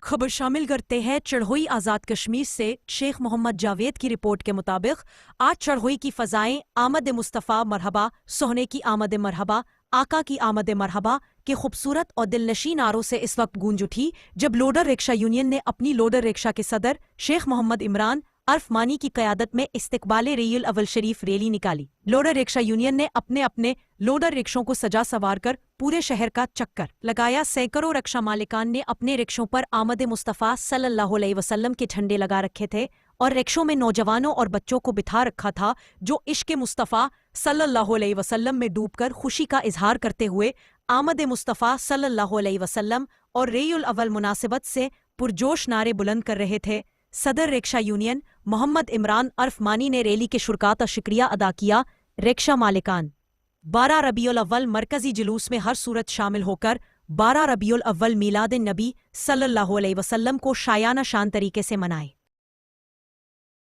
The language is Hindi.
खबर शामिल करते हैं चढ़ोई आज़ाद कश्मीर से। शेख मोहम्मद जावेद की रिपोर्ट के मुताबिक आज चढ़ोई की फ़ज़ाएं आमद मुस्तफ़ा मरहबा, सोहने की आमद मरहबा, आका की आमद मरहबा के खूबसूरत और दिलनशीं नारों से इस वक्त गूंज उठी जब लोडर रिक्शा यूनियन ने अपनी लोडर रिक्शा के सदर शेख मोहम्मद इमरान अर्फ मानी की क़यादत में इस्तकबाले रईउल अव्वल शरीफ रैली निकाली। लोडर रिक्शा यूनियन ने अपने अपने लोडर रिक्शों को सजा सवार कर पूरे शहर का चक्कर लगाया। सैकड़ों रिक्शा मालिकान ने अपने रिक्शों पर आमद मुस्तफ़ा सल्लल्लाहु अलैहि वसल्लम के झंडे लगा रखे थे और रिक्शों में नौजवानों और बच्चों को बिठा रखा था जो इश्क़ मुस्तफ़ा सल्लल्लाहु अलैहि वसल्लम में डूबकर खुशी का इजहार करते हुए आमद मुस्तफ़ा सल्लल्लाहु अलैहि वसल्लम और रईउल अव्वल मुनासिबत से पुरजोश नारे बुलंद कर रहे थे। सदर रिक्शा यूनियन मोहम्मद इमरान अर्फ मानी ने रैली के शुरका का शुक्रिया अदा किया। रिक्शा मालिकान 12 रबीउल अव्वल मरकजी जुलूस में हर सूरत शामिल होकर 12 रबीउल अव्वल मीलाद नबी सल्लल्लाहु अलैहि वसल्लम को शायाना शान तरीके से मनाए।